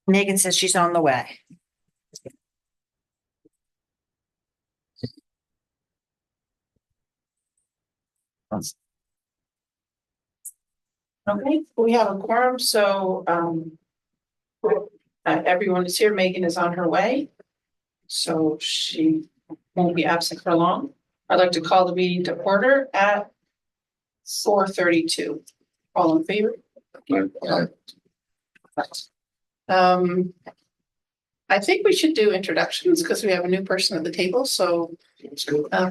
Megan says she's on the way. Okay, we have a quorum, so everyone is here. Megan is on her way, so she won't be absent for long. I'd like to call the meeting to order at 4:32. All in favor? I think we should do introductions because we have a new person at the table, so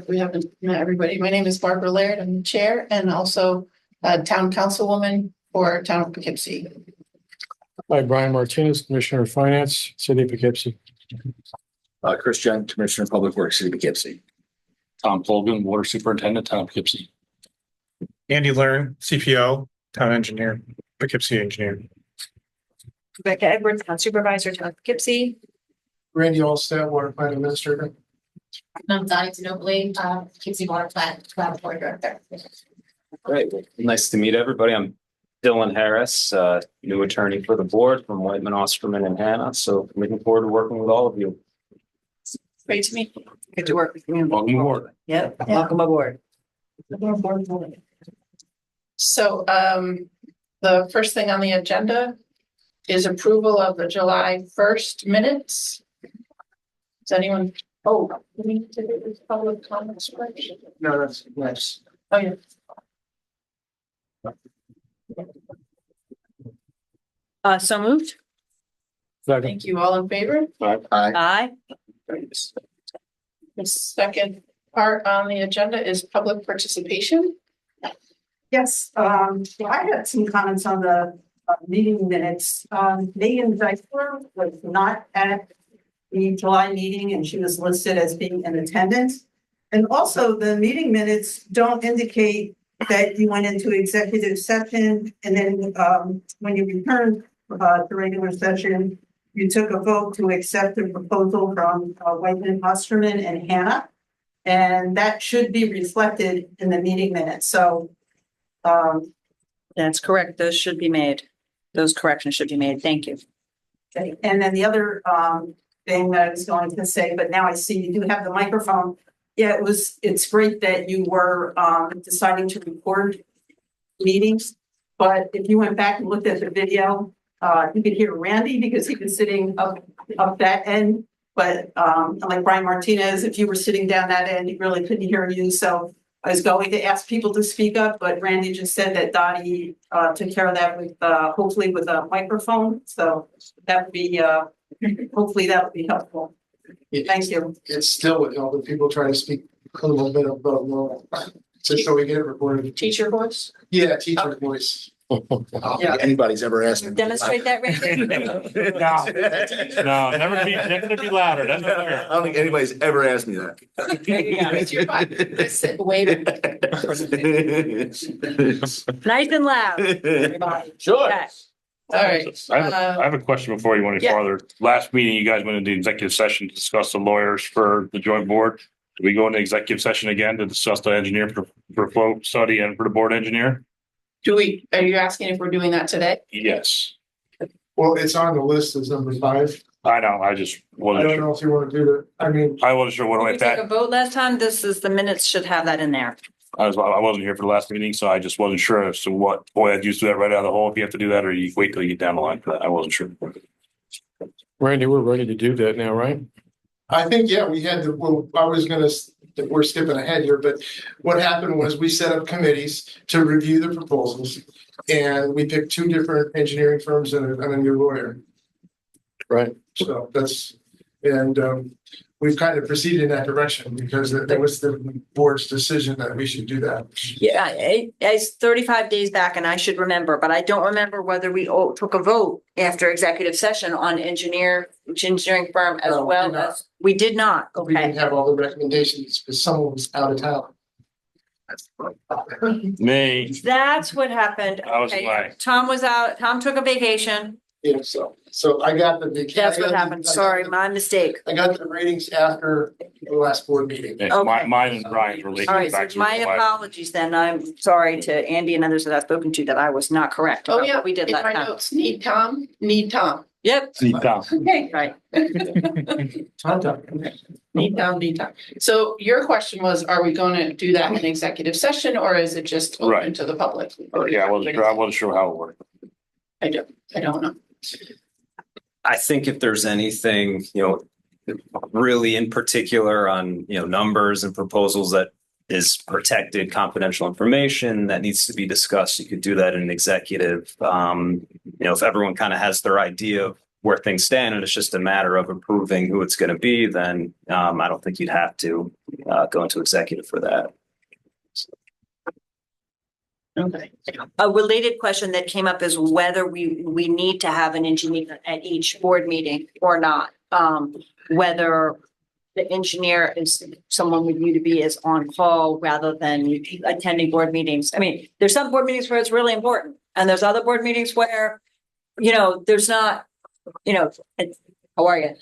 we haven't met everybody. My name is Barbara Laird. I'm the chair and also town councilwoman for town of Poughkeepsie. Hi, Brian Martinez, Commissioner of Finance, City of Poughkeepsie. Chris Jen, Commissioner of Public Works, City of Poughkeepsie. Tom Colgan, Water Superintendent, Town of Poughkeepsie. Andy Learn, CPO, Town Engineer, Poughkeepsie Engineer. Rebecca Edwards, Town Supervisor, Town of Poughkeepsie. Randy Allstat, Water Plant Administrator. I'm Donnie Ginobili, Poughkeepsie Water Plant Laboratory Director. Great. Well, nice to meet everybody. I'm Dylan Harris, new attorney for the board from Whiteman, Osterman and Hannah. So looking forward to working with all of you. Great to meet you. Good to work with you. Welcome aboard. Yep, welcome aboard. So the first thing on the agenda is approval of the July 1st minutes. Does anyone, we need to do this public comments first? No, that's nice. Oh, yeah. So moved. Second. Thank you. All in favor? Aye. The second part on the agenda is public participation. Yes, so I had some comments on the meeting minutes. Megan Dykstra was not at the July meeting and she was listed as being in attendance. And also the meeting minutes don't indicate that you went into executive session and then when you returned to regular session, you took a vote to accept the proposal from Whiteman, Osterman and Hannah. And that should be reflected in the meeting minutes. So That's correct. Those should be made. Those corrections should be made. Thank you. okay. And then the other thing that I was going to say, but now I see you do have the microphone. Yeah, it's great that you were deciding to record meetings. But if you went back and looked at the video, you could hear Randy because he was sitting up that end. But like Brian Martinez, if you were sitting down that end, he really couldn't hear you. So I was going to ask people to speak up, but Randy just said that Dottie took care of that with hopefully with a microphone. So that would be hopefully that would be helpful. Thank you. It's still with all the people trying to speak a little bit above normal, just so we get it recorded. Teacher voice? Yeah, teacher voice. I don't think anybody's ever asked me. Demonstrate that, Randy. No, never be louder. That's fair. I don't think anybody's ever asked me that. Nice and loud. Everybody. Sure. Okay. All right. I have a question before you went any Yeah. farther. Last meeting, you guys went into executive session to discuss the lawyers for the joint board. Do we go into executive session again to discuss the engineer for flow study and for the board engineer? Are you asking if we're doing that today? Yes. Well, it's on the list as number 5. I know. I just I wasn't don't sure. know if you want to do that. I mean, I wasn't sure what We like took a that. vote last time. The minutes should have that in there. I wasn't here for the last meeting, so I just wasn't sure as to what, boy, I'd use that right out of the hole if you have to do that, or you wait till you get down the line for that. I wasn't sure. Randy, we're ready to do that now, right? I think, yeah, we had we're skipping ahead here, but what happened was we set up committees to review the proposals. And we picked 2 different engineering firms and a new lawyer. Right. So we've kind of proceeded in that direction because that was the board's decision that we should do that. Yeah, it's 35 days back and I should remember, but I don't remember whether we all took a vote after executive session on engineering firm as No, we well did not. as, we did not. We didn't Okay. have all the recommendations because someone was out of town. Me. That's what happened. I was Okay. away. Tom was out. Tom took a vacation. Yeah, so I got the. That's what happened. Sorry, my mistake. I got the ratings after the last board meeting. Yeah, Okay. mine and Brian's were late. All right, back so to my July. apologies then. I'm sorry to Andy and others that I've spoken to that I was not correct. Oh, about yeah, what we did in last my time. notes, need Tom. Yep, Okay, right. need Tom. So your question was, are we gonna do that in executive session or is it just open Right. to the public? Yeah, I wasn't sure how it worked. I don't know. I think if there's anything, really in particular on, numbers and proposals that is protected confidential information that needs to be discussed, you could do that in an executive. If everyone kind of has their idea of where things stand and it's just a matter of approving who it's going to be, then I don't think you'd have to go into executive for that. Okay. A related question that came up is whether we need to have an engineer at each board meeting or not. Whether the engineer is someone we view to be as on call rather than attending board meetings. I mean, there's some board meetings where it's really important and there's other board meetings where, there's not, how are you?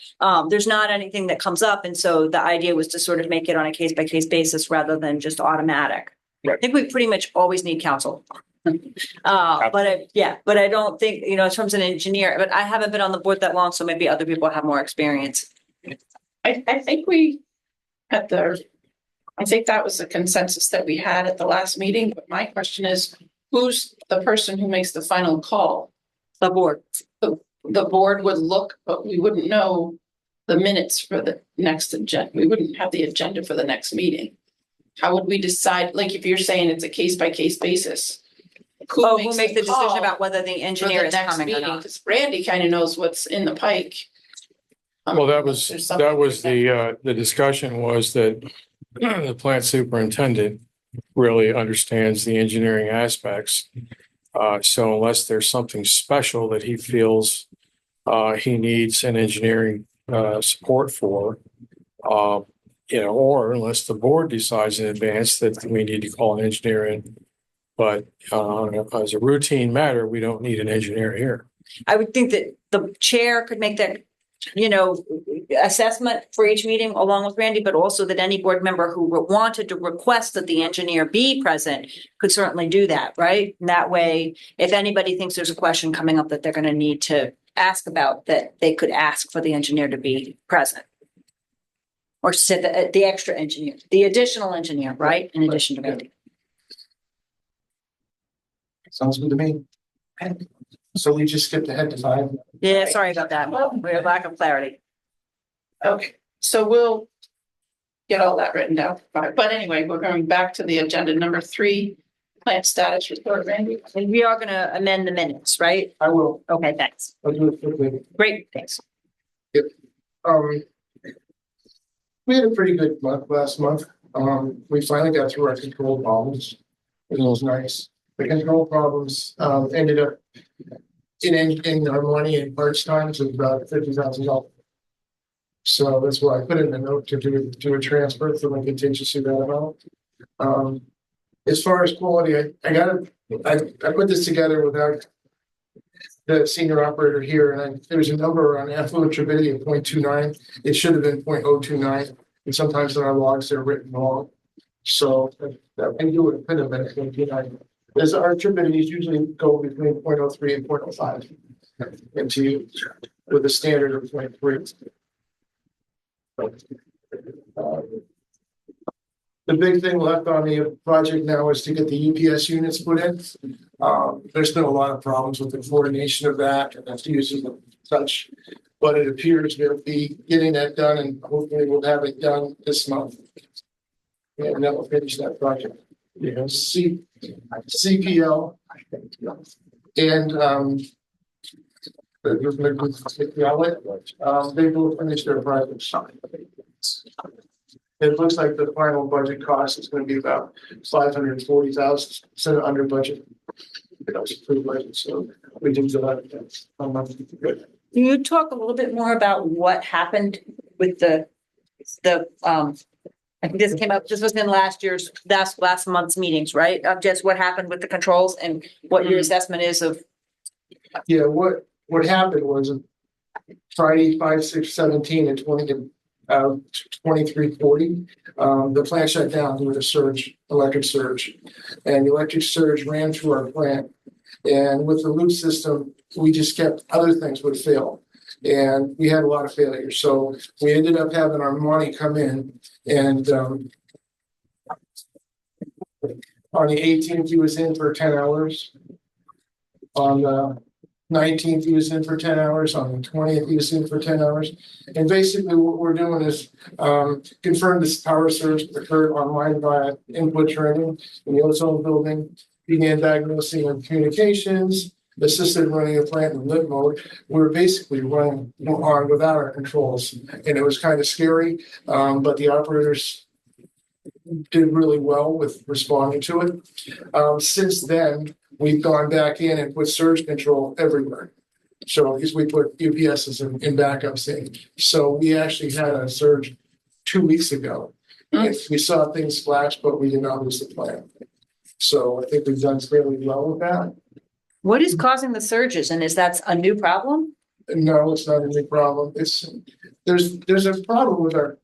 There's not anything that comes up. And so the idea was to sort of make it on a case by case basis rather than just automatic. I think we pretty much always need counsel. But I don't think, in terms of an engineer, but I haven't been on the board that long, so maybe other people have more experience. I think we had I think that was the consensus that we had at the last meeting, but my question is, who's the person who makes the final call? The board. The board would look, but we wouldn't know the minutes for the next agenda. We wouldn't have the agenda for the next meeting. How would we decide, like, if you're saying it's a case by case basis? Who makes the decision call about whether the for engineer the is next coming or meeting? not? Because Randy kind of knows what's in the pike. Well, that There's was something like that. the discussion was that the plant superintendent really understands the engineering aspects. So unless there's something special that he feels he needs an engineering support for, or unless the board decides in advance that we need to call an engineer in. But as a routine matter, we don't need an engineer here. I would think that the chair could make that, assessment for each meeting along with Randy, but also that any board member who wanted to request that the engineer be present could certainly do that, right? And that way, if anybody thinks there's a question coming up that they're going to need to ask about, that they could ask for the engineer to be present. Or sit the extra engineer, the additional engineer, right? In addition to Randy. Sounds good to me. So we just skipped ahead to 5. Yeah, sorry about that. We have lack of clarity. Okay, so we'll get all that written down. But anyway, we're going back to the agenda. Number 3, plant status report, Randy. And we are going to amend the minutes, right? I will, Okay, thanks. I'll do it quickly. Great, thanks. We had a pretty good month last month. We finally got through our control problems. It was nice. The control problems, ended up in our money in parts times of about $50,000. So that's why I put in a note to do a transfer from a contingency that amount. As far as quality, I put this together without the senior operator here, and there's a number on effluent turbidity of 0.29. It should have been 0.029, and sometimes in our logs they're written wrong. So that we do it, put them at 0.29. As our turbidities usually go between 0.03 and 0.05 into with a standard of 0.3. The big thing left on the project now is to get the UPS units put in. There's been a lot of problems with the coordination of that and that's using such, but it appears we'll be getting that done and hopefully we'll have it done this month. And that will finish that project. CPL and they will finish their project. It looks like the final budget cost is going to be about 540,000, so under budget. It was free budget, so we did that. Can you talk a little bit more about what happened with the I think this came up, this was in last month's meetings, right? Just what happened with the controls and what your assessment is of. Yeah, what what happened was Friday, 5/6/17 and 2340, the plant shut down due to a surge, electric surge. And the electric surge ran through our plant. And with the loop system, we just kept, other things would fail. And we had a lot of failures. So we ended up having our money come in and on the 18th, he was in for 10 hours. On the 19th, he was in for 10 hours. On the 20th, he was in for 10 hours. And basically what we're doing is confirm this power surge occurred online via input training in the ozone building, began diagnosing of communications, assisted running the plant in lit mode. We were basically running on without our controls. And it was kind of scary, but the operators did really well with responding to it. Since then, we've gone back in and put surge control everywhere. So because we put UPSs in backups in. So we actually had a surge 2 weeks ago. And we saw things flash, but we did not lose the plant. So I think we've done fairly well with that. What is causing the surges, and is that a new problem? No, it's not a big problem. There's a problem with our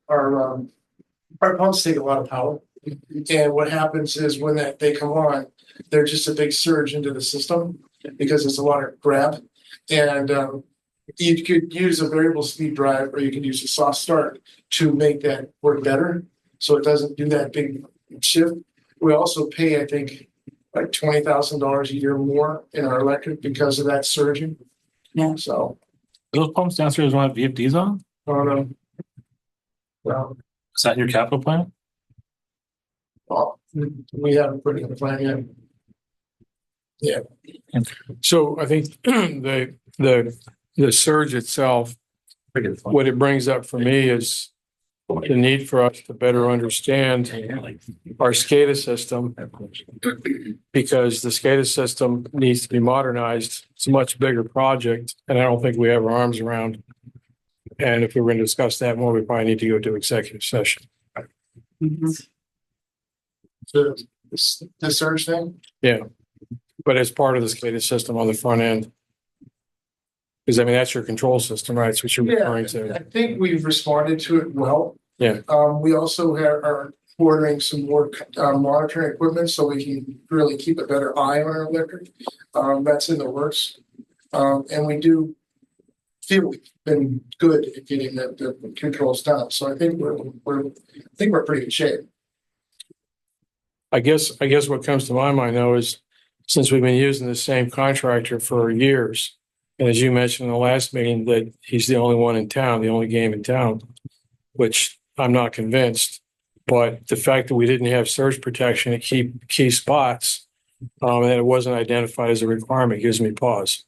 pumps take a lot of power. And what happens is when they come on, they're just a big surge into the system because it's a lot of grab. And you could use a variable speed drive or you can use a soft start to make that work better. So it doesn't do that big shift. We also pay, I think, like $20,000 a year more in our electric because of that surging. Yeah. So, Those pumps downstairs don't have VFDs on? I don't know. Well, Is that in your capital plan? we haven't put it in the plan yet. So I think the surge itself, what it brings up for me is the need for us to better understand our SCADA system, because the SCADA system needs to be modernized. It's a much bigger project, and I don't think we have our arms around. And if we're going to discuss that more, we probably need to go to executive session. The surge thing? But as part of the SCADA system on the front end. Because I mean, that's your control system, right? That's what you're referring I to. think we've responded to it well. Yeah. We also are ordering some more monitoring equipment so we can really keep a better eye on our electric. That's in the works. And we do feel we've been good at getting the controls done. So I think we're pretty good shape. I guess what comes to my mind though is, since we've been using the same contractor for years, and as you mentioned in the last meeting, that he's the only one in town, the only game in town, which I'm not convinced. But the fact that we didn't have surge protection at key spots, and that it wasn't identified as a requirement gives me pause.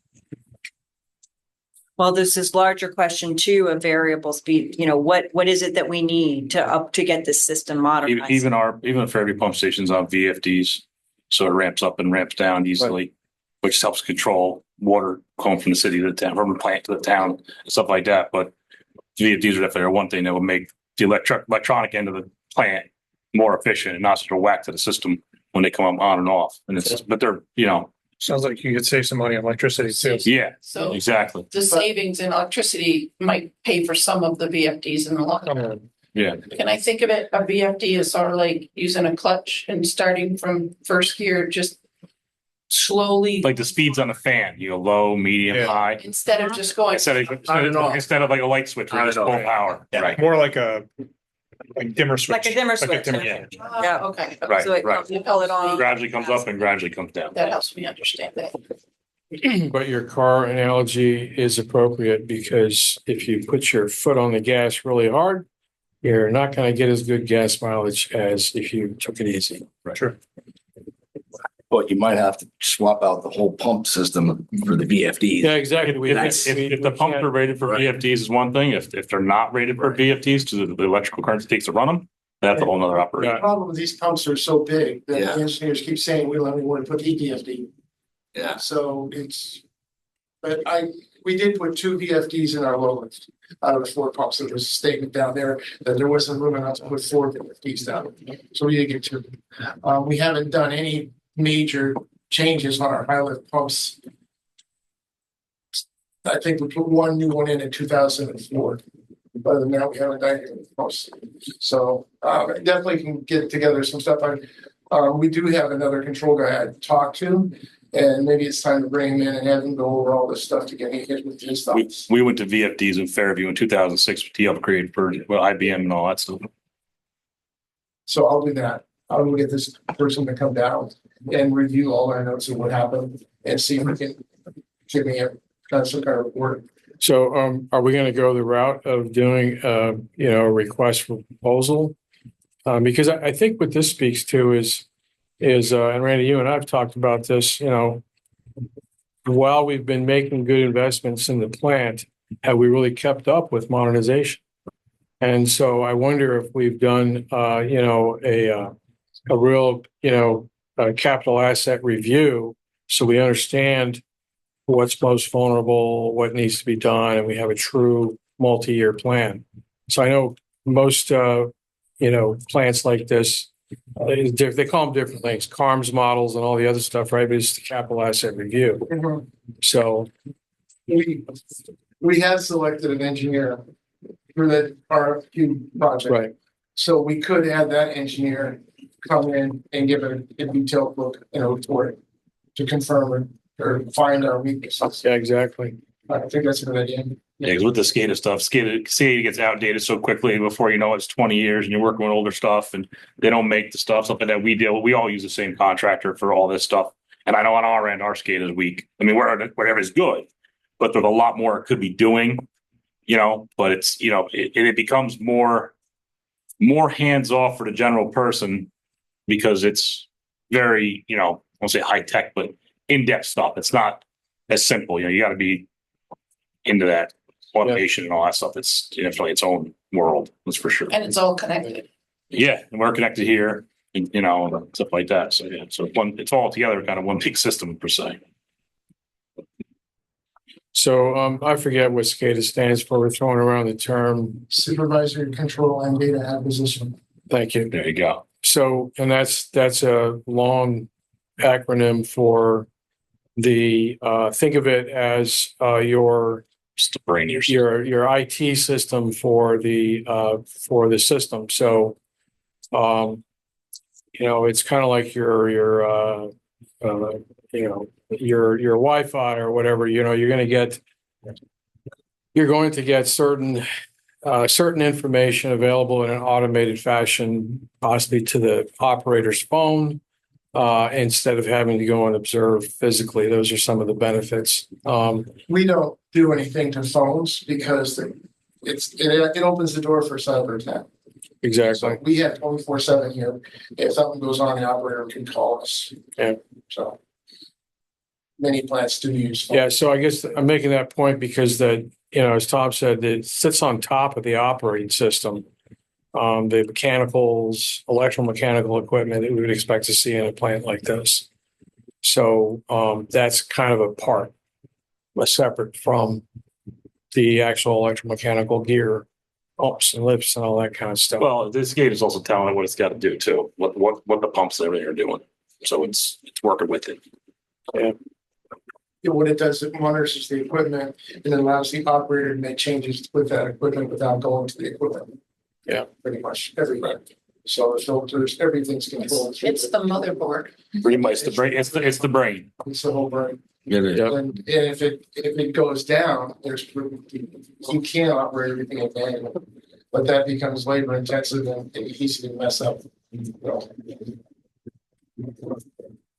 Well, there's this larger question too of variable speed. You know, what is it that we need to get this system modernized? Even for every pump station's on VFDs, so it ramps up and ramps down easily, which helps control water going from the city to the town, from the plant to the town, and stuff like that. But VFDs are definitely one thing that would make the electronic end of the plant more efficient and not such a whack to the system when they come on and off. And but they're, Sounds like you could save some money on electricity too. yeah, So exactly. the savings in electricity might pay for some of the VFDs in the long run. Yeah. Can I think of it, a VFD is sort of like using a clutch and starting from first gear, just slowly, Like the speeds on the fan, low, medium, Yeah. high. instead of just going. Instead of like a light switch, where you just full power. Right. More like a dimmer switch. Like a dimmer switch. Yeah. Yeah. Okay. Right, So it right. comes, you pull it on. Gradually comes up and gradually comes down. That helps me understand that. But your car analogy is appropriate, because if you put your foot on the gas really hard, you're not going to get as good gas mileage as if you took it easy. Right. Sure. But you might have to swap out the whole pump system for the VFDs. Yeah, exactly. If the pumps are rated for VFDs is one thing, if they're not rated for VFDs to the electrical current it takes to run them, that's a whole nother The operation. problem with these pumps are so big that Yeah. the engineers keep saying we don't have anywhere to put EPFD. Yeah. So but we did put 2 VFDs in our low lift out of the 4 pumps. There was a statement down there that there wasn't room enough to put 4 VFDs down. So we did get 2. We haven't done any major changes on our high lift pumps I think we put one new one in 2004. Other than that, we haven't done anything else. So, definitely can get together some stuff. We do have another control guy I'd talk to, and maybe it's time to bring him in and have him go over all this stuff to get hit with his thoughts. We went to VFDs in Fairview in 2006 with the upgrade for IBM and all that stuff. So I'll do that. I'll get this person to come down and review all our notes of what happened and see if we can give me some kind of report. So, are we gonna go the route of doing, a request for proposal? Because I think what this speaks to is, and Randy, you and I've talked about this, while we've been making good investments in the plant, have we really kept up with modernization? And so I wonder if we've done, a real, capital asset review, so we understand what's most vulnerable, what needs to be done, and we have a true multi-year plan. So I know most, plants like this, they call them different things, CARMS models and all the other stuff, right? But it's the capital asset review. So We have selected an engineer for the RFQ project. right. So we could have that engineer come in and give a detailed look and a report to confirm or find our weaknesses. Yeah, exactly. I think that's a good idea. Yeah, because with the SCADA stuff, SCADA gets outdated so quickly before you know it's 20 years and you're working with older stuff and they don't make the stuff, something that we deal with. We all use the same contractor for all this stuff. And I know on our end, our SCADA is weak. I mean, whatever is good, but there's a lot more it could be doing, but it's, it becomes more hands off for the general person because it's very, I won't say high tech, but in-depth stuff. It's not as simple. You got to be into that automation and all that stuff. It's definitely its own world. That's for sure. And it's all connected. Yeah, and we're connected here, and, and stuff like that. So yeah, so it's all together, kind of one big system per se. So I forget what SCADA stands for. We're throwing around the term. Supervisory control and data acquisition. Thank you. There you go. So, and that's a long acronym for the, think of it as your It's the brain here. your IT system for the system. So, it's kind of like your Wi-Fi or whatever. You're going to get certain information available in an automated fashion, possibly to the operator's phone, instead of having to go and observe physically. Those are some of the benefits. We don't do anything to phones because it opens the door for cyber attack. Exactly. So we have 24/7 here. If something goes on, the operator can call us. Yeah. So many plants do use phones. Yeah. So I guess I'm making that point because as Tom said, it sits on top of the operating system. The mechanicals, electromechanical equipment that we would expect to see in a plant like this. So that's kind of separate from the actual electromechanical gear, pumps and lifts and all that kind of stuff. Well, this gate is also telling it what it's got to do too, what the pumps and everything are doing. So it's working with it. Yeah. What it does, it monitors the equipment and then allows the operator to make changes with that equipment without going to the equipment. Yeah. Pretty much everywhere. So the filters, everything's controlled. It's the motherboard. Pretty much the brain. It's the brain. It's the whole brain. Yep. And if it goes down, you can't operate everything at manual. But that becomes labor intensive and easy to mess up.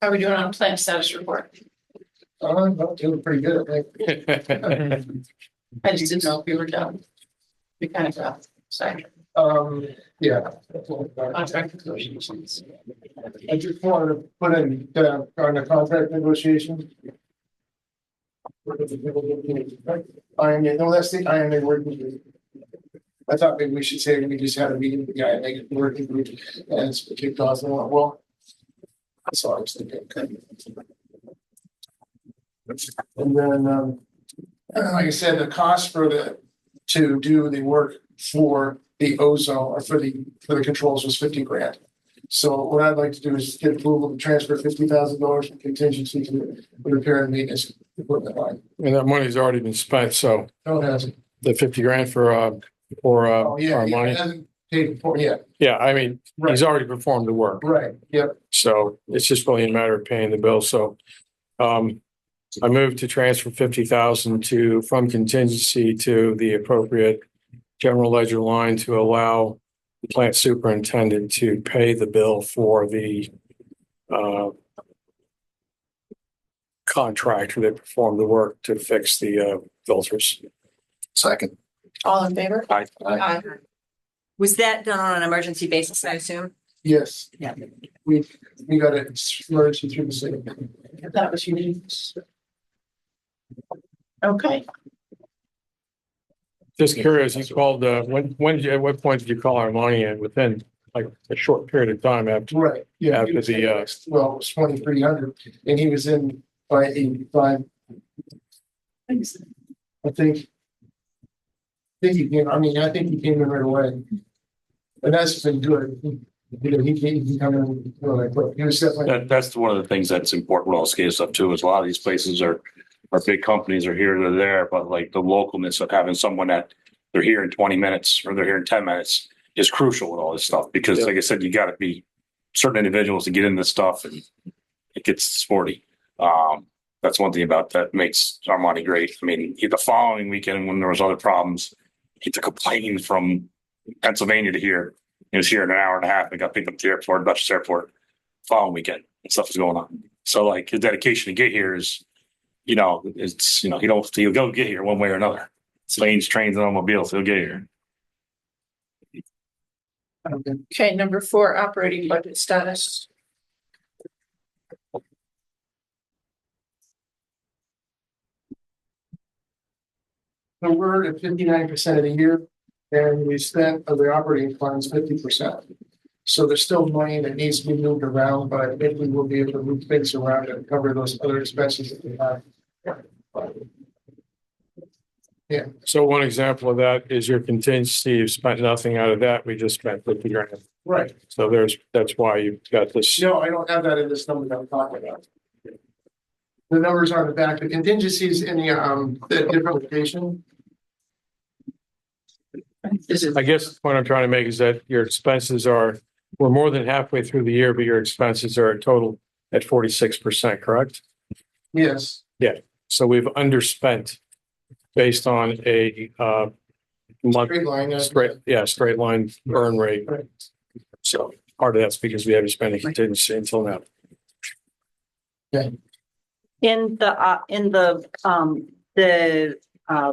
How are we doing on plant status report? I'm doing pretty good, I think. I just didn't know if we were done. We kind of got, sorry. Yeah. Contract negotiations. I just wanted to put in on the contract negotiation. IMA, no, that's the IMA working group. I thought maybe we should say we just had a meeting with the IMA working group and it's kicked off and went well. That's all I was thinking. And then, like I said, the cost to do the work for the ozone or for the controls was $50,000. So what I'd like to do is get approval to transfer $50,000 from contingency to the repair and maintenance equipment line. And that money's already been spent, so No, it hasn't. the 50 grand for Oh, yeah, our yeah, money. it hasn't paid for yet. Yeah, I mean, he's already performed the work. Right, yep. So it's just really a matter of paying the bill. So I moved to transfer 50,000 from contingency to the appropriate general ledger line to allow the plant superintendent to pay the bill for the contractor that performed the work to fix the filters. Second. All in favor? Aye. Aye. Was that done on an emergency basis, I assume? Yes. Yeah. We got it emergency through the city. That was unique. Okay, Just curious, you called, at what point did you call Armani in? Within like a short period of time after? Right, yeah. After the, Well, it was 2,300 and he was in by 85. I think he came, I think he came in right away. And that's been good. You know, he come in really quick. He was definitely. That's one of the things that's important with all SCADA stuff too, is a lot of these places are big companies are here, they're there, but like the localness of having someone that they're here in 20 minutes or they're here in 10 minutes is crucial with all this stuff. Because like I said, you gotta be certain individuals to get into this stuff and it gets sporty. That's one thing about that makes Armani great. I mean, the following weekend when there was other problems, he took a plane from Pennsylvania to here. He was here in an hour and a half and got picked up at the airport, Dutchess Airport, following weekend and stuff was going on. So like his dedication to get here is, he'll go get here one way or another. Planes, trains, and automobiles, he'll get here. okay, number 4, operating budget status. So we're at 59% of the year and we spent of the operating funds 50%. So there's still money that needs to be moved around, but I think we will be able to move things around and cover those other expenses that we have. Yeah, so one example of that is your contingency. You've spent nothing out of that. We just spent 50 grand. right. So that's why you've got this. No, I don't have that in this number that I'm talking about. The numbers are in the back, the contingencies in the different location. I guess the point I'm trying to make is that your expenses we're more than halfway through the year, but your expenses are a total at 46%, correct? Yes, So we've underspent based on a month straight line. straight line burn rate. Right. So part of that's because we haven't spent a contingency until now. In the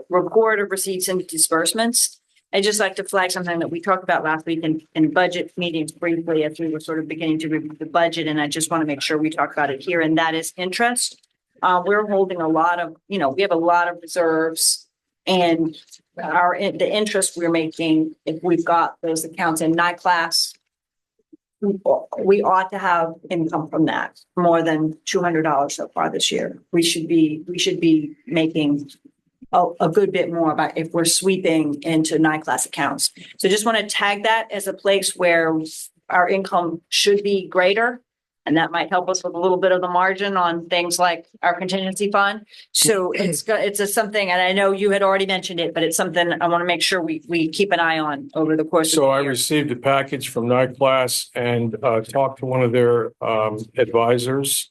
report of receipts and disbursements, I'd just like to flag something that we talked about last week in budget meetings briefly as we were sort of beginning to review the budget. And I just want to make sure we talk about it here, and that is interest. We're holding a lot of, we have a lot of reserves, and the interest we're making, if we've got those accounts in NICLAS, we ought to have income from that, more than $200 so far this year. We should be making a good bit more about if we're sweeping into NICLAS accounts. So just want to tag that as a place where our income should be greater. And that might help us with a little bit of the margin on things like our contingency fund. So it's something, and I know you had already mentioned it, but it's something I want to make sure we keep an eye on over the course of So the I year. received a package from NICLAS and talked to one of their advisors.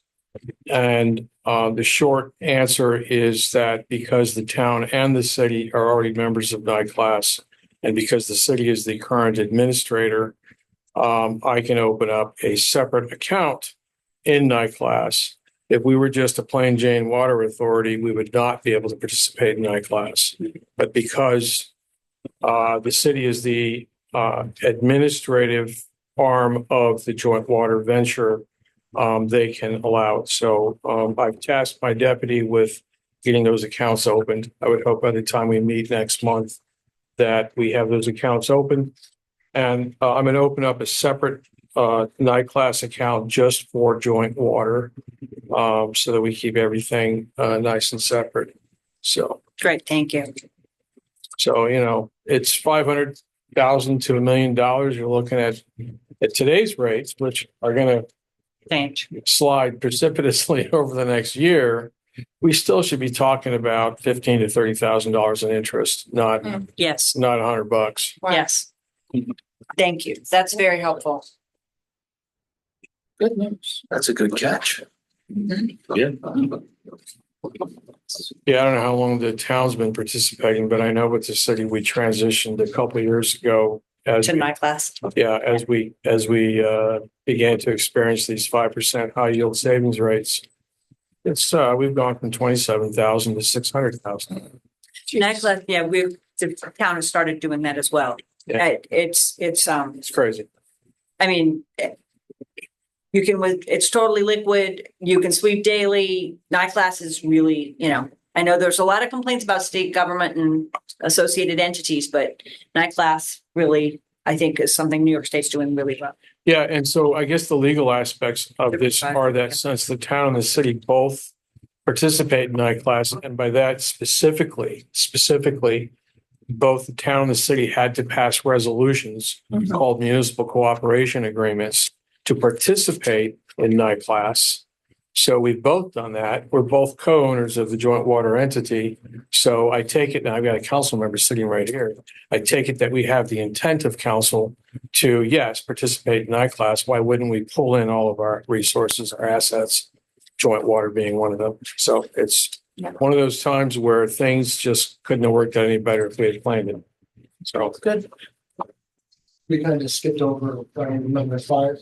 And the short answer is that because the town and the city are already members of NICLAS, and because the city is the current administrator, I can open up a separate account in NICLAS. If we were just a plain Jane Water Authority, we would not be able to participate in NICLAS. But because the city is the administrative arm of the joint water venture, they can allow it. So I've tasked my deputy with getting those accounts opened. I would hope by the time we meet next month that we have those accounts open. And I'm going to open up a separate NICLAS account just for joint water, so that we keep everything nice and separate. So Great, thank you. it's $500,000 to $1 million. You're looking at today's rates, which are going to Thanks. slide precipitously over the next year. we still should be talking about $15,000 to $30,000 in interest, not Yes, $100. yes. Thank you. That's very helpful. Good news. That's a good catch. Yeah. Yeah, I don't know how long the town's been participating, but I know with the city, we transitioned a couple of years ago as To my class. as we began to experience these 5% high yield savings rates. It's we've gone from 27,000 to 600,000. Nightclub, yeah, the town has started doing that as well. Yeah. It's It's crazy. I mean, you can, it's totally liquid. You can sweep daily. NICLAS is really, I know there's a lot of complaints about state government and associated entities, but NICLAS really, I think, is something New York State's doing really well. Yeah, and so I guess the legal aspects of this are that since the town and the city both participate in NICLAS, and by that specifically, both the town and the city had to pass resolutions called municipal cooperation agreements to participate in NICLAS. So we've both done that. We're both co-owners of the joint water entity. So I take it, and I've got a council member sitting right here. I take it that we have the intent of council to, yes, participate in NICLAS. Why wouldn't we pull in all of our resources, our assets, joint water being one of them? So it's one of those times where things just couldn't have worked out any better if we had planned it. So Good. We kind of skipped over number 5.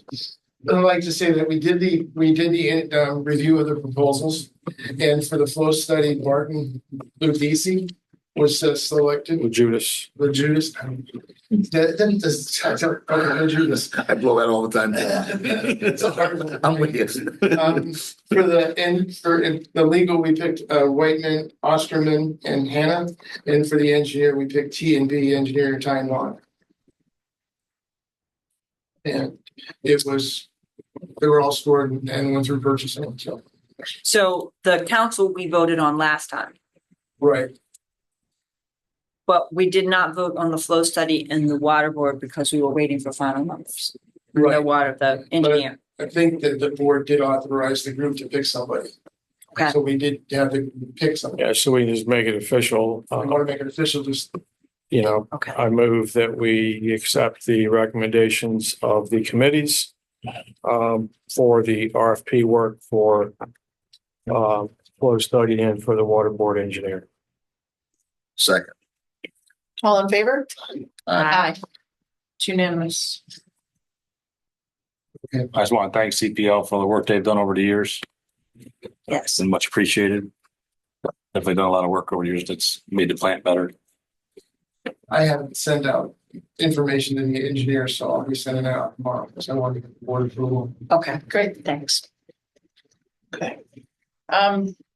I'd like to say that we did the review of the proposals, and for the flow study, Martin Ludisi was selected. with Judas. The Judas. Judas. I blow that all the time. It's a hard one. I'm with you. For the legal, we picked Whiteman, Osterman, and Hannah, and for the engineer, we picked T&B engineer Tyne Long. And they were all scored and went through purchasing, so. So the council we voted on last time, Right. but we did not vote on the flow study and the water board because we were waiting for final numbers. The Right. water, the engineer. I think that the board did authorize the group to pick somebody. Okay. So we did have to pick somebody. Yeah, so we can just make it official. I want to make it official, just Okay. I move that we accept the recommendations of the committees for the RFP work for flow study and for the water board engineer. Second. All in favor? Aye. It's unanimous. I just want to thank CPL for the work they've done over the years. It's Yes. been much appreciated. Definitely done a lot of work over the years that's made the plant better. I haven't sent out information to the engineer, so I'll be sending it out tomorrow, because I want to get the board approval. Okay, Great. thanks. Okay.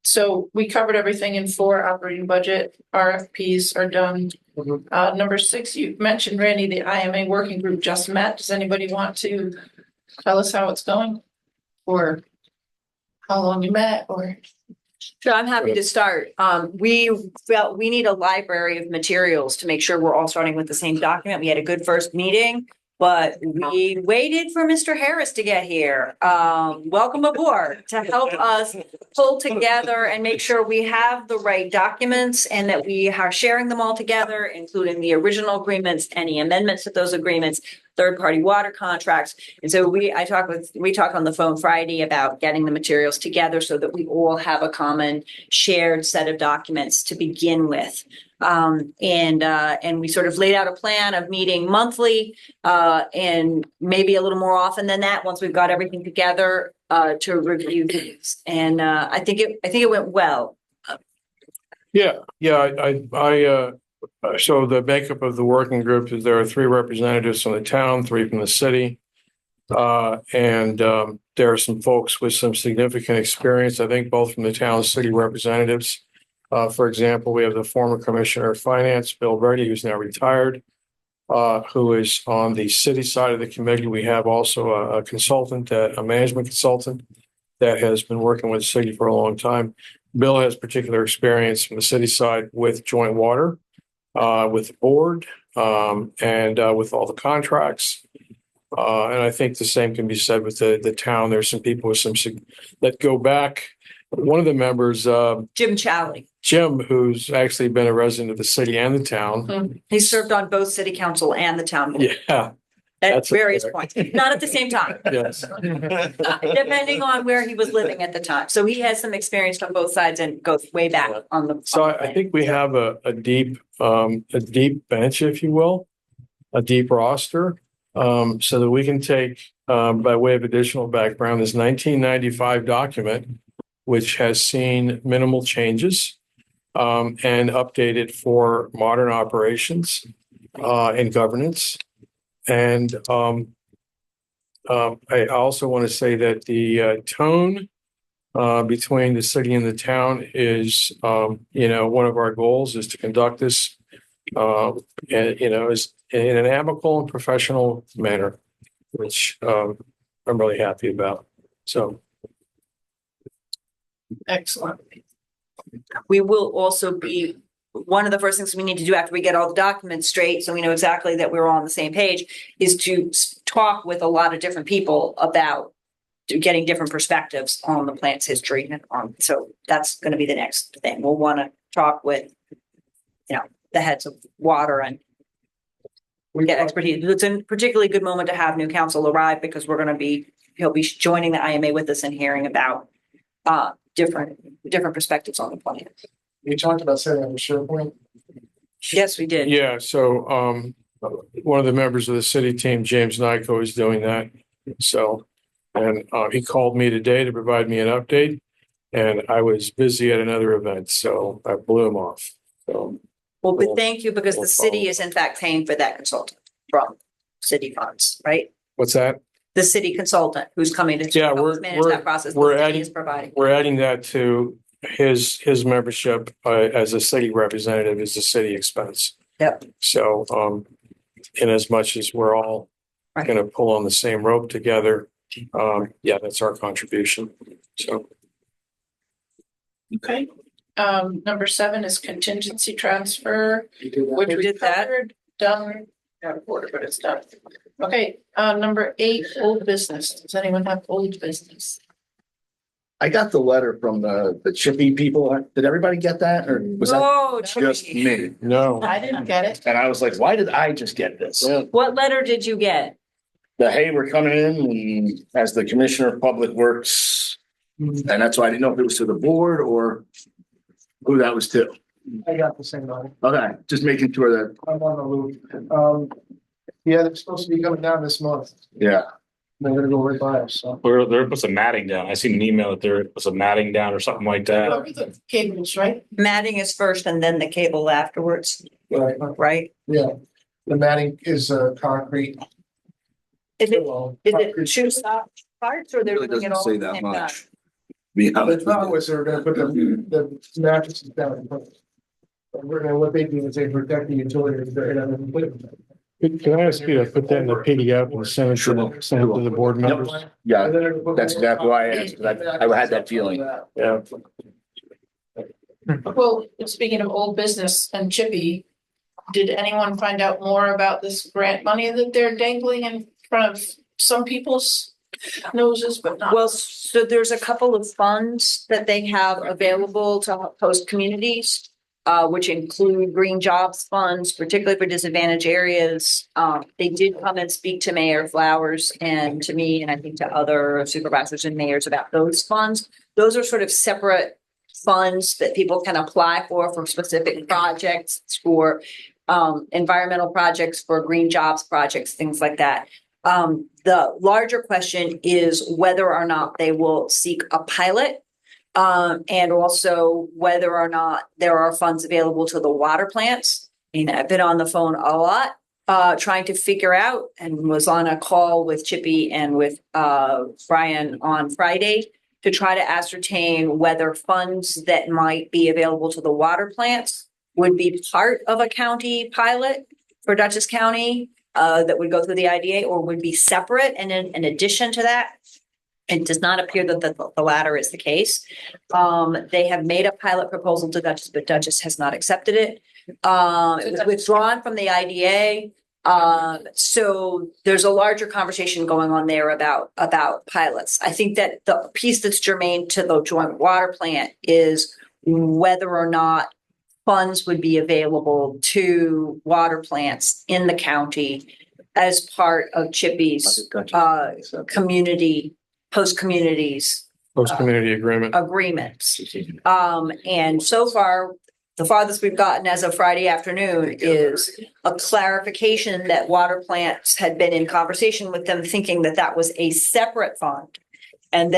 So we covered everything in 4 operating budget. RFPs are done. Number 6, you mentioned, Randy, the IMA working group just met. Does anybody want to tell us how it's going? Or how long you met, or? Sure, I'm happy to start. We felt we need a library of materials to make sure we're all starting with the same document. We had a good first meeting, but we waited for Mr. Harris to get here. Welcome aboard to help us pull together and make sure we have the right documents and that we are sharing them all together, including the original agreements, any amendments to those agreements, third-party water contracts. And so we talked on the phone Friday about getting the materials together so that we all have a common shared set of documents to begin with. And we sort of laid out a plan of meeting monthly, and maybe a little more often than that, once we've got everything together, to review these. And, I think it went well. So the makeup of the working group is there are 3 representatives from the town, 3 from the city. And there are some folks with some significant experience, I think, both from the town and city representatives. For example, we have the former Commissioner of Finance, Bill Brady, who's now retired, who is on the city side of the committee. We have also a consultant, a management consultant that has been working with the city for a long time. Bill has particular experience from the city side with joint water, with the board, and with all the contracts. And I think the same can be said with the town. There's some people with that go back one of the members, Jim Chowley. Jim, who's actually been a resident of the city and the town. He served on both city council and the town board Yeah, at that's a various fact. points, not at the same time, yes. depending on where he was living at the time. So he has some experience on both sides and goes way back on the. So on the I think we have a deep bench, if you will, a deep roster, so that we can take, by way of additional background, this 1995 document, which has seen minimal changes, and updated for modern operations, and governance. And, I also want to say that the, tone, between the city and the town is, one of our goals is to conduct this, and, is in an amicable and professional manner, which, I'm really happy about. So. Excellent. We will also be, one of the first things we need to do after we get all the documents straight, so we know exactly that we're all on the same page, is to talk with a lot of different people about getting different perspectives on the plant's history and on, so that's going to be the next thing. We'll want to talk with, the heads of water and we get expertise. It's a particularly good moment to have new council arrive because he'll be joining the IMA with us and hearing about different perspectives on the plan. We talked about setting up a SharePoint. Yes, we did. Yeah, so one of the members of the city team, James Nyko, is doing that. So, and he called me today to provide me an update, and I was busy at another event, so I blew him off. So, Well, but thank you because the city is in fact paying for that consultant from city funds, right? what's that? The city consultant who's coming to Yeah, help us manage that process. we're the city adding- is providing. We're adding that to his membership as a city representative is a city expense. Yep. So, in as much as we're all Right. going to pull on the same rope together, yeah, that's our contribution. So. Okay. Number 7 is contingency transfer, which We we did that. covered, done, out of order, but it's done. Okay, number 8, old business. Does anyone have old business? I got the letter from the Chippy people. Did everybody get that? Or was that No, just Chippy. me? No. I didn't get it. And I was like, why did I just get this? What letter did you get? The, hey, we're coming in and as the Commissioner of Public Works. And that's why I didn't know if it was to the board or who that was to. I got the same one. Okay, just making sure that, I'm on the loop. Yeah, they're supposed to be coming down this month. yeah. They're gonna go right by us, so. There was some matting down. I seen an email that there was some matting down or something like that. Over the cables, right? Matting is first and then the cable afterwards, Right, right? yeah. The matting is concrete. Is it Concrete. two parts or they're Really doing it doesn't all say at the that same time? much. Be The honest thought with you. was they were gonna put the mattresses down. But we're gonna, what they do is they protect the utility. Can I ask you to put that in the PDF and send it to the board members? Yeah, that's exactly why I asked, 'cause I had that feeling. Yeah. Well, speaking of old business and Chippy, did anyone find out more about this grant money that they're dangling in front of some people's noses, but not? Well, so there's a couple of funds that they have available to host communities, which include green jobs funds, particularly for disadvantaged areas. They did come and speak to Mayor Flowers and to me, and I think to other supervisors and mayors about those funds. Those are sort of separate funds that people can apply for specific projects, for environmental projects, for green jobs projects, things like that. The larger question is whether or not they will seek a pilot, and also whether or not there are funds available to the water plants. And I've been on the phone a lot, trying to figure out, and was on a call with Chippy and with Brian on Friday to try to ascertain whether funds that might be available to the water plants would be part of a county pilot for Dutchess County, that would go through the IDA, or would be separate and in addition to that. It does not appear that the latter is the case. They have made a pilot proposal to Dutchess, but Dutchess has not accepted it. It was withdrawn from the IDA. So there's a larger conversation going on there about pilots. I think that the piece that's germane to the joint water plant is whether or not funds would be available to water plants in the county as part of Chippy's community, host communities Post-community agreement. agreements. And so far, the farthest we've gotten as of Friday afternoon is a clarification that water plants had been in conversation with them, thinking that that was a separate fund. And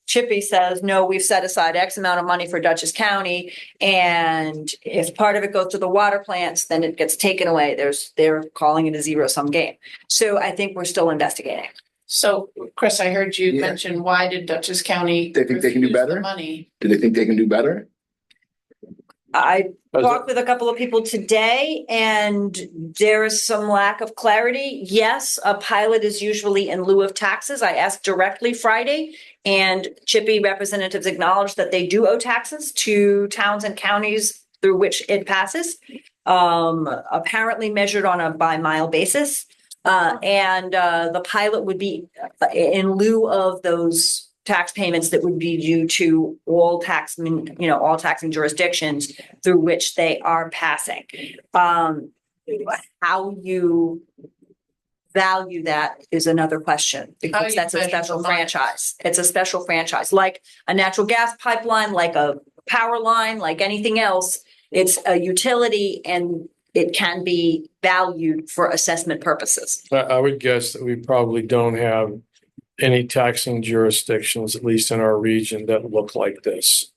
Chippy says, no, we've set aside X amount of money for Dutchess County. And if part of it goes to the water plants, then it gets taken away. They're calling it a zero-sum game. So I think we're still investigating. So, Chris, I heard you Yeah. mention, why did Dutchess County? They think they can do refuse the better? Money. Do they think they can do better? I talked with a couple of people today and there is some lack of clarity. Yes, a pilot is usually in lieu of taxes. I asked directly Friday and Chippy representatives acknowledged that they do owe taxes to towns and counties through which it passes. Apparently measured on a by mile basis. The pilot would be in lieu of those tax payments that would be due to all taxing jurisdictions through which they are passing. How you value that is another question because you that's a measure special the miles. franchise. It's a special franchise, like a natural gas pipeline, like a power line, like anything else. It's a utility and it can be valued for assessment purposes. I would guess that we probably don't have any taxing jurisdictions, at least in our region, that look like this.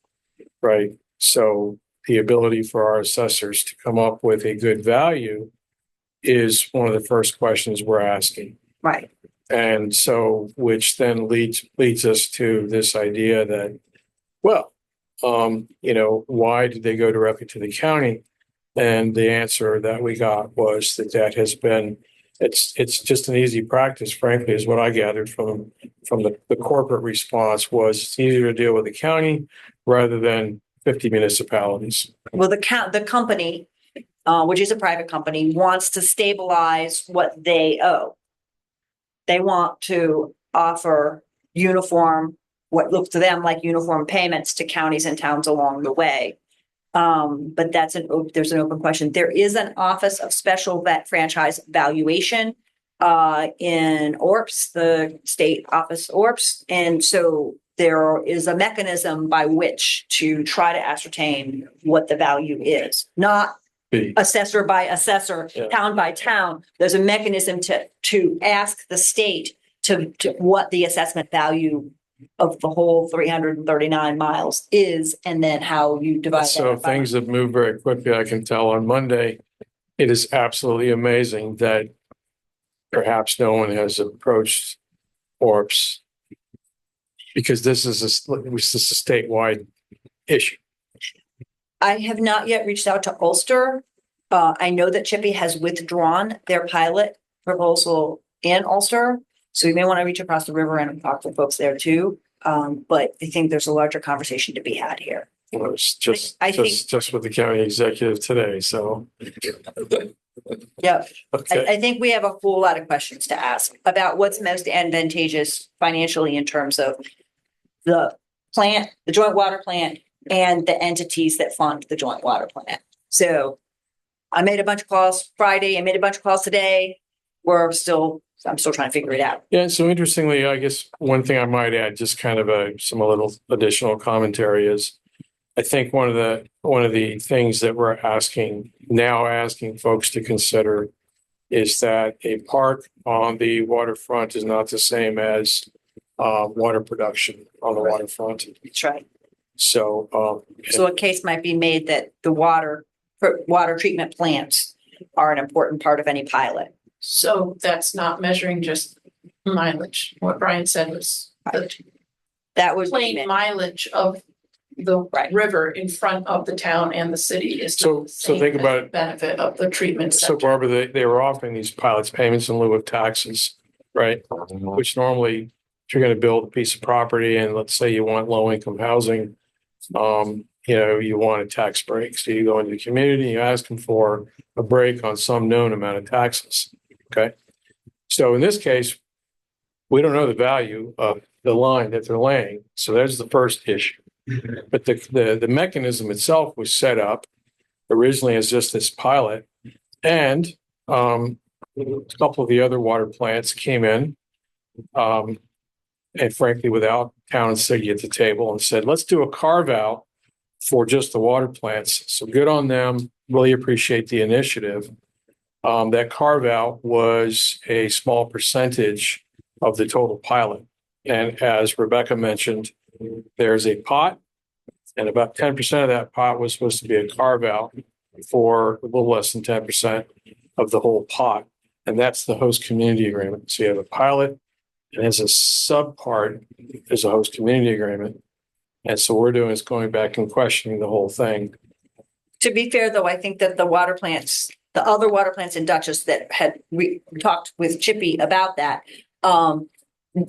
Right? So the ability for our assessors to come up with a good value is one of the first questions we're asking. Right. And so, which then leads us to this idea that, well, why did they go directly to the county? And the answer that we got was that has been, it's just an easy practice, frankly, is what I gathered from the corporate response was it's easier to deal with the county rather than 50 municipalities. Well, the company, which is a private company, wants to stabilize what they owe. They want to offer what looks to them like uniform payments to counties and towns along the way. But there's an open question. There is an Office of Special Franchise Valuation in ORPS, the state office ORPS. And so there is a mechanism by which to try to ascertain what the value is, not assessor by assessor, town by town. There's a mechanism to ask the state to what the assessment value of the whole 339 miles is, and then how you divide that. So things have moved very quickly. I can tell on Monday, it is absolutely amazing that perhaps no one has approached ORPS because this is a statewide issue. I have not yet reached out to Ulster. I know that Chippy has withdrawn their pilot proposal in Ulster. So we may want to reach across the river and talk to folks there too. But I think there's a larger conversation to be had here. Well, it's just with the county executive today. So, yeah, okay. I think we have a whole lot of questions to ask about what's most advantageous financially in terms of the plant, the joint water plant, and the entities that fund the joint water plant. So I made a bunch of calls Friday. I made a bunch of calls today. I'm still trying to figure it out. Yeah. So interestingly, I guess one thing I might add, just kind of a little additional commentary is, I think one of the things that we're asking folks to consider is that a park on the waterfront is not the same as water production on the waterfront. That's right. So, So a case might be made that the water treatment plants are an important part of any pilot. So that's not measuring just mileage. What Brian said was the That would be plain meant. mileage of the Right. river in front of the town and the city is So- not the so same think as about the it. benefit of the treatment so center. Barbara, they were offering these pilots payments in lieu of taxes, right? Which normally, if you're going to build a piece of property and let's say you want low income housing, you want a tax break. So you go into the community, you ask them for a break on some known amount of taxes. Okay. So in this case, we don't know the value of the line that they're laying. So that's the first issue. But the mechanism itself was set up originally as just this pilot. And a couple of the other water plants came in, and frankly, without town and city at the table, and said, let's do a carve out for just the water plants. So good on them. Really appreciate the initiative. That carve out was a small percentage of the total pilot. And as Rebecca mentioned, there's a pot, and about 10% of that pot was supposed to be a carve out for a little less than 10% of the whole pot. And that's the host community agreement. So you have a pilot, and as a sub part, there's a host community agreement. And so what we're doing is going back and questioning the whole thing. To be fair, though, I think that the water plants, the other water plants in Dutchess that had talked with Chippy about that,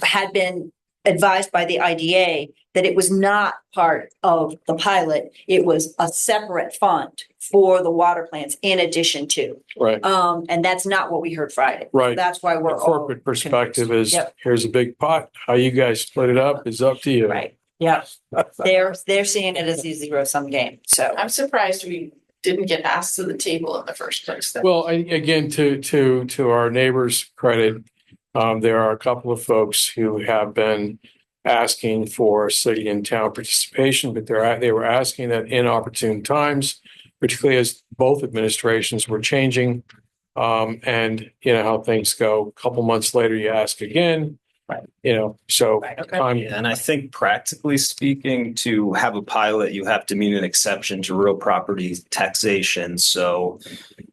had been advised by the IDA that it was not part of the pilot. It was a separate fund for the water plants in addition to. Right. And that's not what we heard Friday. Right. That's why The we're all corporate perspective is, Yep. here's a big pot. How you guys split it up is up to you. right. Yeah. They're seeing it as a zero sum game. So I'm surprised we didn't get asked to the table in the first place. Then. Well, again, to our neighbors' credit, there are a couple of folks who have been asking for city and town participation, but they were asking that inopportune times, particularly as both administrations were changing. And you know how things go. A couple months later, you ask again. Right. You know, so okay. And I think practically speaking, to have a pilot, you have to meet an exception to real property taxation. So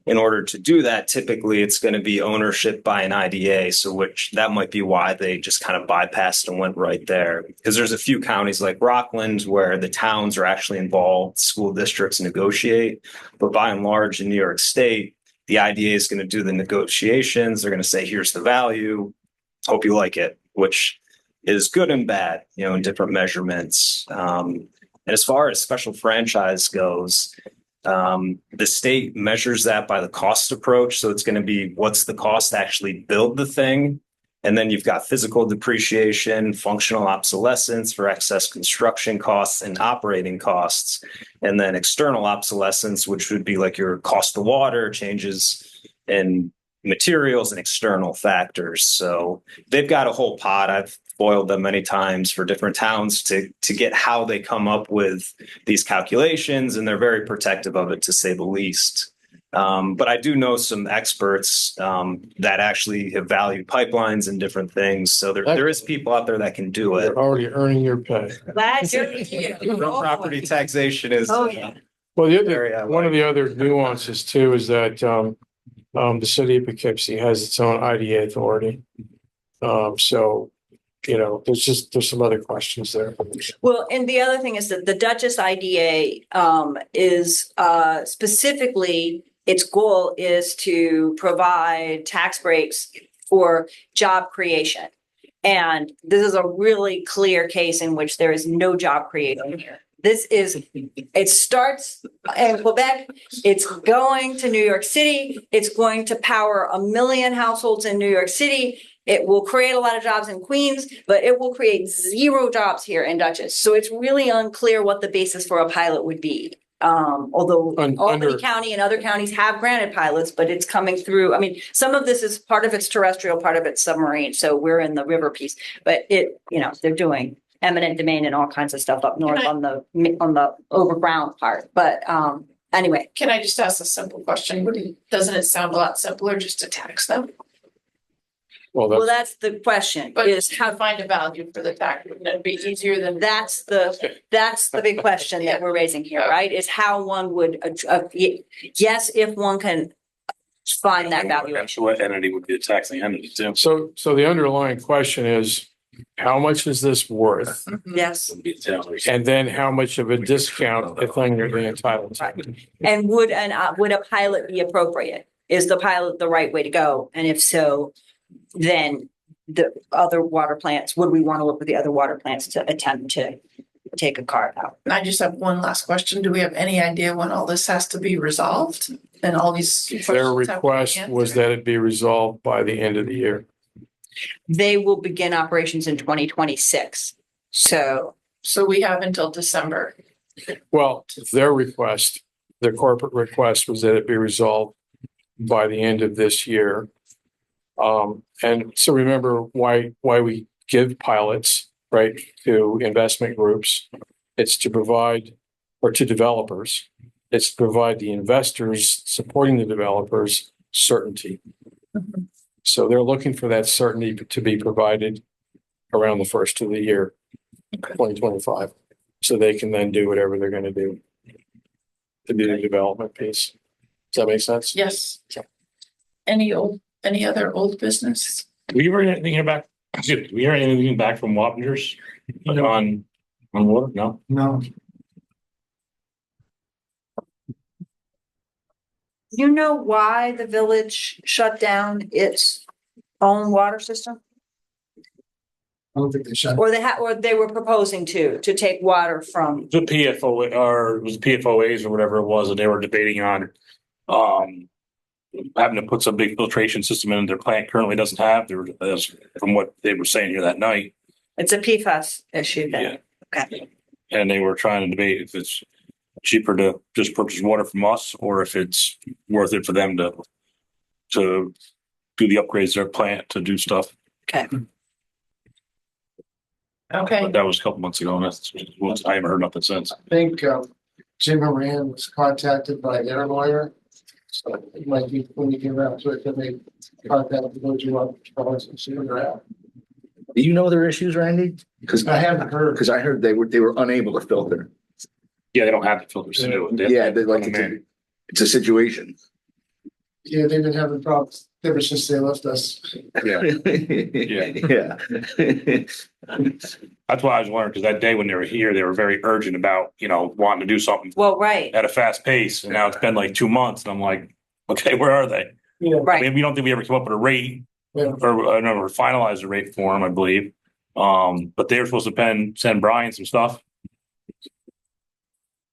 in order to do that, typically it's going to be ownership by an IDA. So that might be why they just kind of bypassed and went right there. Because there's a few counties like Rockland where the towns are actually involved, school districts negotiate. But by and large in New York State, the IDA is going to do the negotiations. They're going to say, here's the value. Hope you like it, which is good and bad, you know, in different measurements. And as far as special franchise goes, the state measures that by the cost approach. So it's going to be what's the cost to actually build the thing. And then you've got physical depreciation, functional obsolescence for excess construction costs and operating costs. And then external obsolescence, which would be like your cost of water, changes in materials and external factors. So they've got a whole pot. I've foiled them many times for different towns to get how they come up with these calculations, and they're very protective of it, to say the least. But I do know some experts that actually have valued pipelines and different things. So there is people out there that can do it. You're already earning your pay. Glad you're here. Real property taxation is Oh, yeah. Well, Very, one of the other nuances too is that the city of Poughkeepsie has its own IDA authority. So, you know, there's some other questions there. Well, and the other thing is that the Dutchess IDA is specifically, its goal is to provide tax breaks for job creation. And this is a really clear case in which there is no job creation here. It starts in Quebec, it's going to New York City, it's going to power 1 million households in New York City. It will create a lot of jobs in Queens, but it will create 0 jobs here in Dutchess. So it's really unclear what the basis for a pilot would be. Although Albany County and other counties have granted pilots, but it's coming through. I mean, some of this is part of it's terrestrial, part of it's submarine. So we're in the river piece, but they're doing eminent domain and all kinds of stuff up north on the overground part. But anyway. Can I just ask a simple question? Doesn't it sound a lot simpler just to tax them? Well, that's the question, But is how how, to find a value for the tax? Wouldn't it be easier than? that's the big question that we're raising here, right? Is how one would, yes, if one can find that valuation. What entity would be the taxing entity too? So the underlying question is, how much is this worth? Yes. Would be the town. And then how much of a discount the thing you're being entitled to? And would a pilot be appropriate? Is the pilot the right way to go? And if so, then the other water plants, would we want to look at the other water plants to attempt to take a carve out? I just have one last question. Do we have any idea when all this has to be resolved? And all these. Their questions have to be request was answered. that it be resolved by the end of the year. They will begin operations in 2026. So So we have until December. Well, their request, their corporate request was that it be resolved by the end of this year. And so remember why we give pilots, right, to investment groups. It's to provide, or to developers, it's to provide the investors supporting the developers certainty. So they're looking for that certainty to be provided around the first of the year, 2025. So they can then do whatever they're going to do to do the development piece. Does that make sense? Yes. Any other old business? We hear anything back, excuse me, we hear anything back from Wappingers on water? No? No. you know why the village shut down its own water system? I don't think they shut. Or they were proposing to take water from, The PFO or it was PFOAs or whatever it was that they were debating on. Having to put some big filtration system in their plant currently doesn't have, from what they were saying here that night. it's a PFAS issue then. Okay. And they were trying to debate if it's cheaper to just purchase water from us or if it's worth it for them to do the upgrades to their plant to do stuff. Okay. Okay, But that was a couple months ago and I haven't heard nothing since. I think Jim Moran was contacted by their lawyer. So it might be when you get around to it, that they contact the village and see where they're at. Do you know their issues, Randy? Because I haven't heard. I heard they were unable to filter. Yeah, they don't have the filters to do it. Yeah, it's a situation. Yeah, they've been having problems ever since they left us. Yeah. Yeah. That's why I was wondering, because that day when they were here, they were very urgent about, wanting to do something Well, right, at a fast pace. And now it's been like 2 months and I'm like, okay, where are they? Yeah. I right. mean, we don't think we ever come up with a rate Yeah. or never finalized a rate for them, I believe. But they were supposed to send Brian some stuff.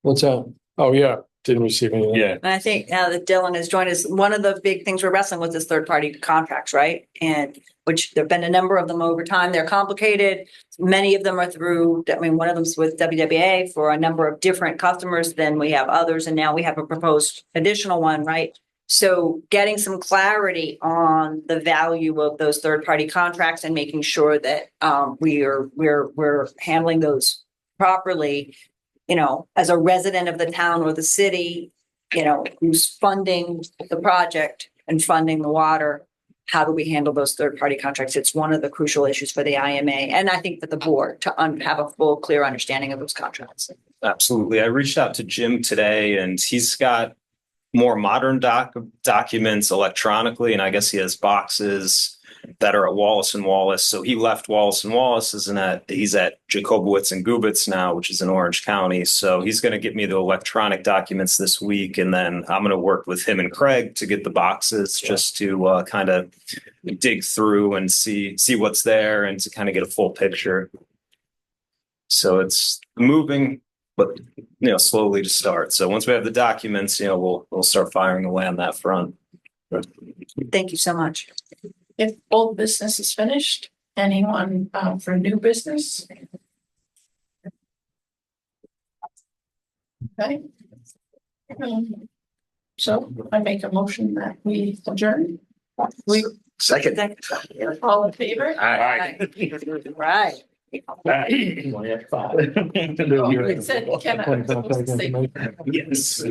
What's that? Oh, yeah, didn't receive anything. Yeah. And I think now that Dylan has joined us, one of the big things we're wrestling with is third-party contracts, right? And which there've been a number of them over time. They're complicated. Many of them are through, one of them's with WWA for a number of different customers. Then we have others, and now we have a proposed additional one, right? So getting some clarity on the value of those third-party contracts and making sure that we're handling those properly. As a resident of the town or the city, who's funding the project and funding the water, how do we handle those third-party contracts? It's one of the crucial issues for the IMA, and I think for the board to have a full, clear understanding of those contracts. Absolutely. I reached out to Jim today and he's got more modern documents electronically, and I guess he has boxes that are at Wallace and Wallace. So he left Wallace and Wallace, he's at Jacobowitz and Gubitz now, which is in Orange County. So he's going to get me the electronic documents this week, and then I'm going to work with him and Craig to get the boxes just to kind of dig through and see what's there and to kind of get a full picture. So it's moving, but slowly to start. So once we have the documents, we'll start firing away on that front. Thank you so much. if old business is finished, anyone for new business? Okay. So I make a motion that we adjourn. We Second. all in favor? Aye. Right. It said, can I? Point of contact information. Yes.